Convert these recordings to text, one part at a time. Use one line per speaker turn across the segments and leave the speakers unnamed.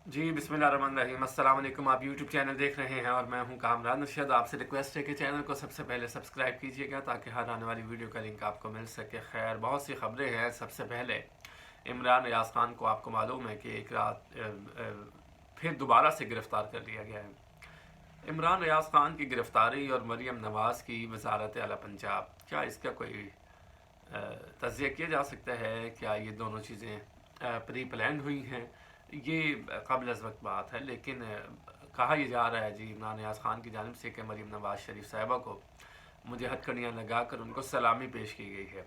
जी बिस्मिल्लाहिर्रहमानिर्रहीम। अस्सलाम वालेकुम। आप यूट्यूब चैनल देख रहे हैं और मैं हूं कामरान नौशाद। आपसे रिक्वेस्ट है कि चैनल को सबसे पहले सब्सक्राइब कीजिएगा ताकि हर आने वाली वीडियो का लिंक आपको मिल सके। खैर, बहुत सी खबरें हैं। सबसे पहले इमरान रियाज खान को आपको मालूम है कि एक रात फिर दोबारा से गिरफ़्तार कर लिया गया है। इमरान रियाज खान की गिरफ़्तारी और मरीम नवाज़ की वज़ारत आला पंजाब, क्या इसका कोई तज़िया किया जा सकता है? क्या ये दोनों चीज़ें प्री प्लान हुई हैं? ये काबिल वक्त बात है, लेकिन कहा यह जा रहा है जी इमरान रियाज खान की जानिब से कि मरीम नवाज शरीफ साहिबा को मुझे हथकड़ियाँ लगा कर उनको सलामी पेश की गई है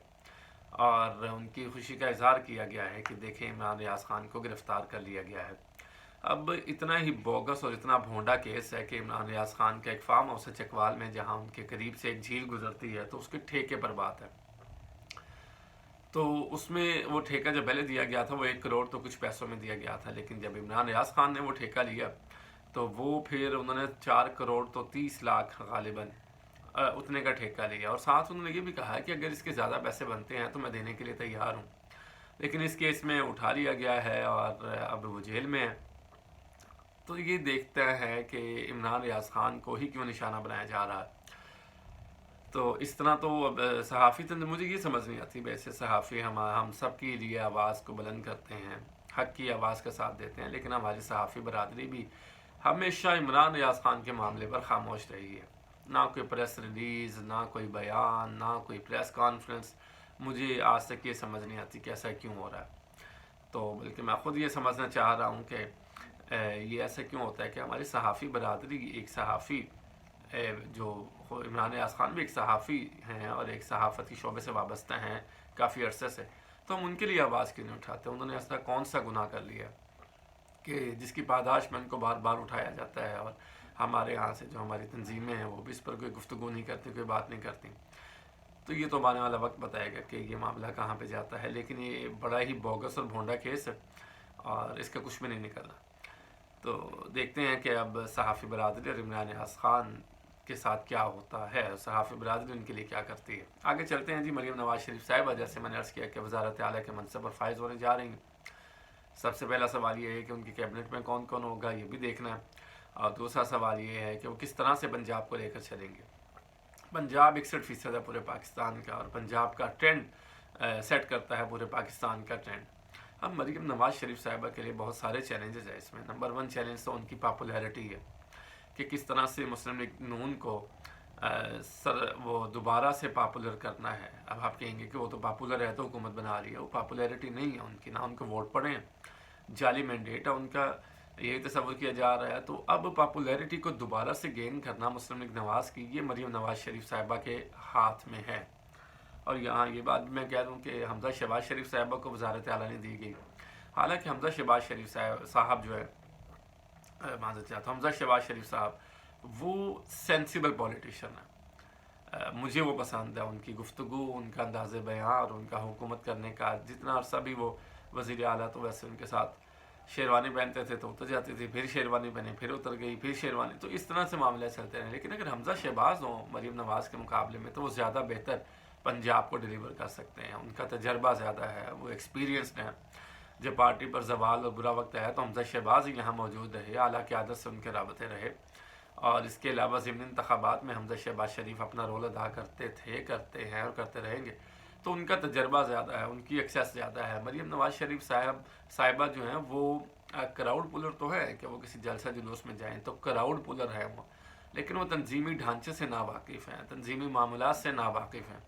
और उनकी खुशी का इजहार किया गया है कि देखें, इमरान रियाज खान को गिरफ़्तार कर लिया गया है। अब इतना ही बोगस और इतना भोंडा केस है कि इमरान रियाज खान का एक फार्म हाउस है चकवाल में, जहाँ उनके करीब से एक झील गुजरती है, तो उसके ठेके पर बात है। तो उसमें वो ठेका जो पहले दिया गया था वो 1 करोड़ तो कुछ पैसों में दिया गया था, लेकिन जब इमरान रियाज खान ने वो ठेका लिया तो वो फिर उन्होंने 4 करोड़ तो 30 लाख गालिबन उतने का ठेका लिया। और साथ उन्होंने ये भी कहा कि अगर इसके ज़्यादा पैसे बनते हैं तो मैं देने के लिए तैयार हूँ। लेकिन इस केस में उठा लिया गया है और अब वो जेल में है। तो ये देखता है कि इमरान रियाज खान को ही क्यों निशाना बनाया जा रहा है। तो इस तरह तो अब सहाफ़ी तो मुझे ये समझ नहीं आती। वैसे सहाफ़ी हम सब के लिए आवाज़ को बुलंद करते हैं, हक़ की आवाज़ का साथ देते हैं, लेकिन हमारी सहाफ़ी बरादरी भी हमेशा इमरान रियाज खान के मामले पर खामोश रही है। ना कोई प्रेस रिलीज़, ना कोई बयान, ना कोई प्रेस कॉन्फ्रेंस। मुझे आज तक ये समझ नहीं आती कि ऐसा क्यों हो रहा है। तो बल्कि मैं ख़ुद ये समझना चाह रहा हूँ कि ये ऐसा क्यों होता है कि हमारी सहाफ़ी बरादरी, एक सहाफ़ी जो इमरान रियाज खान भी एक सहाफ़ी हैं और एक सहाफ़ती शोबे से वाबस्ता हैं काफ़ी अरसे से, तो हम उनके लिए आवाज़ क्यों नहीं उठाते? उन्होंने ऐसा कौन सा गुनाह कर लिया कि जिसकी पादाश में उनको बार बार उठाया जाता है और हमारे यहाँ से जो हमारी तंजीमें हैं वो भी इस पर कोई गुफ्तगू नहीं करती, कोई बात नहीं करती। तो ये तो आने वाला वक्त बताएगा कि ये मामला कहाँ पे जाता है, लेकिन ये बड़ा ही बोगस और भोंडा केस है और इसका कुछ भी नहीं निकलना। तो देखते हैं कि अब सहाफ़ी बरादरी और इमरान रियाज खान के साथ क्या होता है, सहाफ़ी बरादरी उनके लिए क्या करती है। आगे चलते हैं जी। मरीम नवाज शरीफ साहिबा, जैसे मैंने अर्ज़ किया कि वज़ारत आला के मनसब पर फायज़ होने जा रही हैं। सबसे पहला सवाल ये है कि उनकी कैबिनेट में कौन कौन होगा, ये भी देखना है। और दूसरा सवाल ये है कि वो किस तरह से पंजाब को लेकर चलेंगे। पंजाब 61% है पूरे पाकिस्तान का और पंजाब का ट्रेंड सेट करता है पूरे पाकिस्तान का ट्रेंड। अब मरीम नवाज शरीफ साहिबा के लिए बहुत सारे चैलेंजेस हैं इसमें। नंबर 1 चैलेंज तो उनकी पॉपुलैरिटी है कि किस तरह से मुस्लिम लीग नून को वो दोबारा से पॉपुलर करना है। अब आप कहेंगे कि वो तो पॉपुलर है तो हुकूमत बना रही है। वो पॉपुलैरिटी नहीं है उनकी, ना उनको वोट पड़े हैं, जाली मैंडेट है उनका, यही तस्वर किया जा रहा है। तो अब पॉपुलैरिटी को दोबारा से गेन करना मुस्लिम लीग नवाज़ की, ये मरीम नवाज शरीफ साहिबा के हाथ में है। और यहाँ ये बात भी मैं कह दूँ कि हमजा शहबाज शरीफ साहिबा को वज़ारत आला नहीं दी गई। हालांकि हमजा शहबाज शरीफ साहब जो है, माजरत चाहता हूँ, हमजा शहबाज शरीफ साहब वो सेंसिबल पॉलिटिशियन है। मुझे वो पसंद है, उनकी गुफ्तगू, उनका अंदाज़ बयान और उनका हुकूमत करने का जितना अरसा भी वो वज़ीर आला, तो वैसे उनके साथ शेरवानी पहनते थे तो उतर जाती थी, फिर शेरवानी पहने, फिर उतर गई, फिर शेरवानी, तो इस तरह से मामले चलते रहे। लेकिन अगर हमजा शहबाज हों मरीम नवाज़ के मुकाबले में, तो वो ज़्यादा बेहतर पंजाब को डिलीवर कर सकते हैं। उनका तजर्बा ज़्यादा है, वो एक्सपीरियंसड हैं। जब पार्टी पर जवाल और बुरा वक्त आया तो हमजा शहबाज ही यहाँ मौजूद रहे, आला क़यादत से उनके राबते रहे। और इसके अलावा ज़िमनी इंतखाबात में हमजा शहबाज शरीफ अपना रोल अदा करते थे, करते हैं और करते रहेंगे। तो उनका तजर्बा ज़्यादा है, उनकी एक्सेस ज़्यादा है। मरीम नवाज शरीफ साहिबा जो हैं वो क्राउड पुलर तो है कि वो किसी जलसा जुलूस में जाएँ तो क्राउड पुलर है वो, लेकिन वो तंजीमी ढांचे से नावाकिफ़ हैं, तंजीमी मामलात से नावाकिफ़ हैं।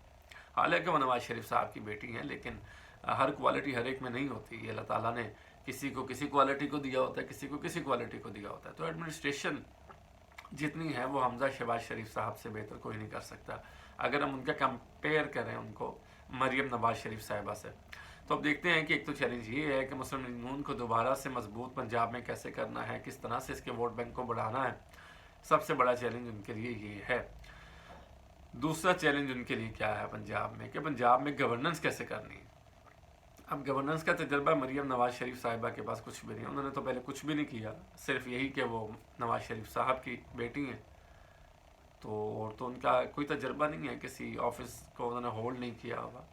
हालांकि वो नवाज शरीफ साहब की बेटी हैं, लेकिन हर क्वालिटी हर एक में नहीं होती। ये अल्लाह ताला ने किसी को किसी क्वालिटी को दिया होता है, किसी को किसी क्वालिटी को दिया होता है। तो एडमिनिस्ट्रेशन जितनी है वो हमजा शहबाज शरीफ साहब से बेहतर कोई नहीं कर सकता अगर हम उनका कंपेयर करें उनको मरीम नवाज शरीफ साहिबा से। तो अब देखते हैं कि एक तो चैलेंज ये है कि मुस्लिम लीग नून को दोबारा से मजबूत पंजाब में कैसे करना है, किस तरह से इसके वोट बैंक को बढ़ाना है। सबसे बड़ा चैलेंज उनके लिए ये है। दूसरा चैलेंज उनके लिए क्या है पंजाब में, कि पंजाब में गवर्नेंस कैसे करनी है। अब गवर्नेंस का तजर्बा मरीम नवाज शरीफ साहिबा के पास कुछ भी नहीं। उन्होंने तो पहले कुछ भी नहीं किया, सिर्फ यही कि वो नवाज शरीफ साहब की बेटी हैं, तो और तो उनका कोई तजर्बा नहीं है, किसी ऑफिस को उन्होंने होल्ड नहीं किया हुआ।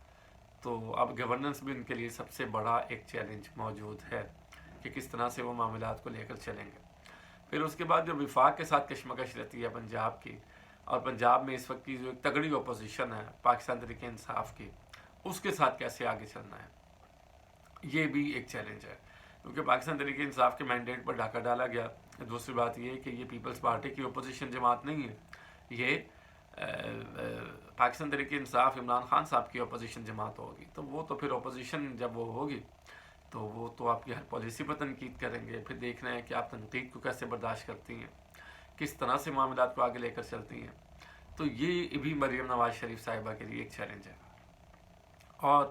तो अब गवर्नेंस भी उनके लिए सबसे बड़ा एक चैलेंज मौजूद है। کہ کس طرح سے وہ معاملات کو لے کر چلیں گے۔ پھر اس کے بعد جو وفاق کے ساتھ کشمکش رہتی ہے پنجاب کی، اور پنجاب میں اس وقت کی جو ایک تگڑی اپوزیشن ہے پاکستان تحریک انصاف کی، اس کے ساتھ کیسے آگے چلنا ہے، یہ بھی ایک چیلنج ہے، کیونکہ پاکستان تحریک انصاف کے مینڈیٹ پر ڈاکہ ڈالا گیا۔ دوسری بات یہ کہ یہ پیپلز پارٹی کی اپوزیشن جماعت نہیں ہے، یہ پاکستان تحریک انصاف عمران خان صاحب کی اپوزیشن جماعت ہوگی، تو وہ تو پھر اپوزیشن جب وہ ہوگی تو وہ تو آپ کی ہر پالیسی پر تنقید کریں گے۔ پھر دیکھنا ہے کہ آپ تنقید کو کیسے برداشت کرتی ہیں، کس طرح سے معاملات کو آگے لے کر چلتی ہیں۔ تو یہ بھی مریم نواز شریف صاحبہ کے لیے ایک چیلنج ہے، اور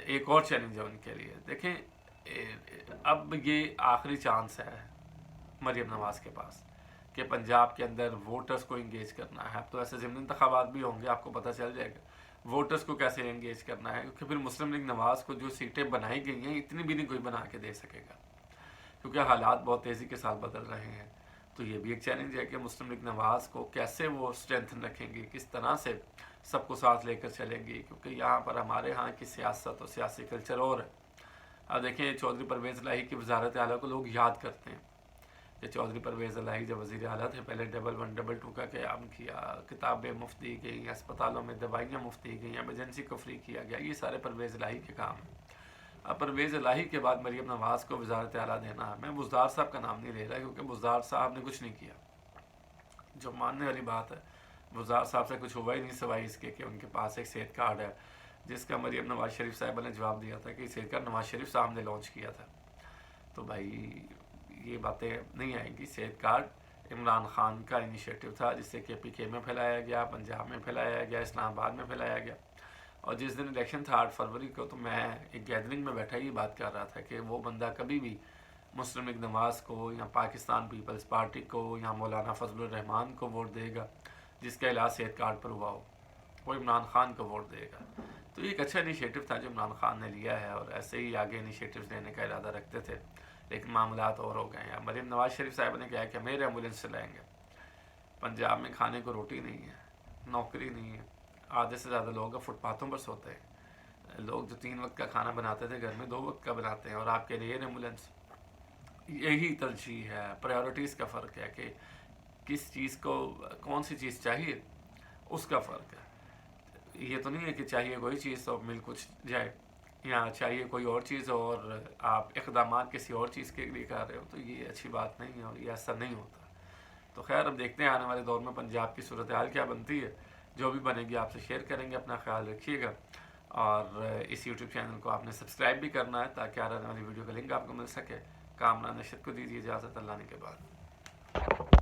ایک اور چیلنج ہے ان کے لیے۔ دیکھیں اب یہ آخری چانس ہے مریم نواز کے پاس کہ پنجاب کے اندر ووٹرز کو انگیج کرنا ہے۔ اب تو ایسے ضمنی انتخابات بھی ہوں گے، آپ کو پتہ چل جائے گا ووٹرز کو کیسے انگیج کرنا ہے، کیونکہ پھر مسلم لیگ نواز کو جو سیٹیں بنائی گئی ہیں اتنی بھی نہیں کوئی بنا کے دے سکے گا، کیونکہ حالات بہت تیزی کے ساتھ بدل رہے ہیں۔ تو یہ بھی ایک چیلنج ہے کہ مسلم لیگ نواز کو کیسے وہ اسٹرینتھن رکھیں گے، کس طرح سے سب کو ساتھ لے کر چلیں گی، کیونکہ یہاں پر ہمارے ہاں کی سیاست اور سیاسی کلچر اور ہے۔ اب دیکھیں چودھری پرویز الہی کی وزارت اعلیٰ کو لوگ یاد کرتے ہیں کہ چودھری پرویز الہی جب وزیر اعلیٰ تھے پہلے 1122 کا قیام کیا، کتابیں مفت دی گئی، اسپتالوں میں دوائیاں مفت دی گئیں، ایمرجنسی کو فری کیا گیا، یہ سارے پرویز الہی کے کام ہیں۔ اب پرویز الہی کے بعد مریم نواز کو وزارت اعلیٰ دینا ہے۔ میں بزدار صاحب کا نام نہیں لے رہا کیونکہ بزدار صاحب نے کچھ نہیں کیا، جو ماننے والی بات ہے، بزدار صاحب سے کچھ ہوا ہی نہیں سوائے اس کے کہ ان کے پاس ایک صحت کارڈ ہے، جس کا مریم نواز شریف صاحبہ نے جواب دیا تھا کہ صحت کارڈ نواز شریف صاحب نے لانچ کیا تھا۔ تو بھائی یہ باتیں نہیں آئیں گی۔ صحت کارڈ عمران خان کا انیشیٹو تھا، جس سے کہ PK میں پھیلایا گیا، پنجاب میں پھیلایا گیا، اسلام آباد میں پھیلایا گیا، اور جس دن الیکشن تھا 8 فروری کو، تو میں ایک گیدرنگ میں بیٹھا ہی بات کر رہا تھا کہ وہ بندہ کبھی بھی مسلم لیگ نواز کو یا پاکستان پیپلز پارٹی کو یا مولانا فضل الرحمان کو ووٹ دے گا جس کا علاج صحت کارڈ پر ہوا ہو، وہ عمران خان کو ووٹ دے گا۔ تو یہ ایک اچھا انیشیٹو تھا جو عمران خان نے لیا ہے، اور ایسے ہی آگے انیشیٹوز لینے کا ارادہ رکھتے تھے، لیکن معاملات اور ہو گئے ہیں۔ مریم نواز شریف صاحب نے کہا کہ میرے ایمبولینس چلائیں گے۔ پنجاب میں کھانے کو روٹی نہیں ہے، نوکری نہیں ہے، آدھے سے زیادہ لوگ فٹ پاتھوں پر سوتے ہیں، لوگ جو 3 وقت کا کھانا بناتے تھے گھر میں 2 وقت کا بناتے ہیں، اور آپ کے لیے ایمبولینس۔ یہی ترجیح ہے، پریورٹیز کا فرق ہے کہ کس چیز کو کون سی چیز چاہیے، اس کا فرق ہے۔ یہ تو نہیں ہے کہ چاہیے کوئی چیز تو مل کچھ جائے، یا چاہیے کوئی اور چیز اور آپ اقدامات کسی اور چیز کے لیے کر رہے ہو، تو یہ اچھی بات نہیں ہے اور یہ ایسا نہیں ہوتا۔ تو خیر اب دیکھتے ہیں آنے والے دور میں پنجاب کی صورتحال کیا بنتی ہے، جو بھی بنے گی آپ سے شیئر کریں گے۔ اپنا خیال رکھیے گا، اور اس یوٹیوب چینل کو آپ نے سبسکرائب بھی کرنا ہے تاکہ آنے والی ویڈیو کا لنک آپ کو مل سکے۔ کامران نشد کو دیجیے اجازت، اللہ نے کے بعد۔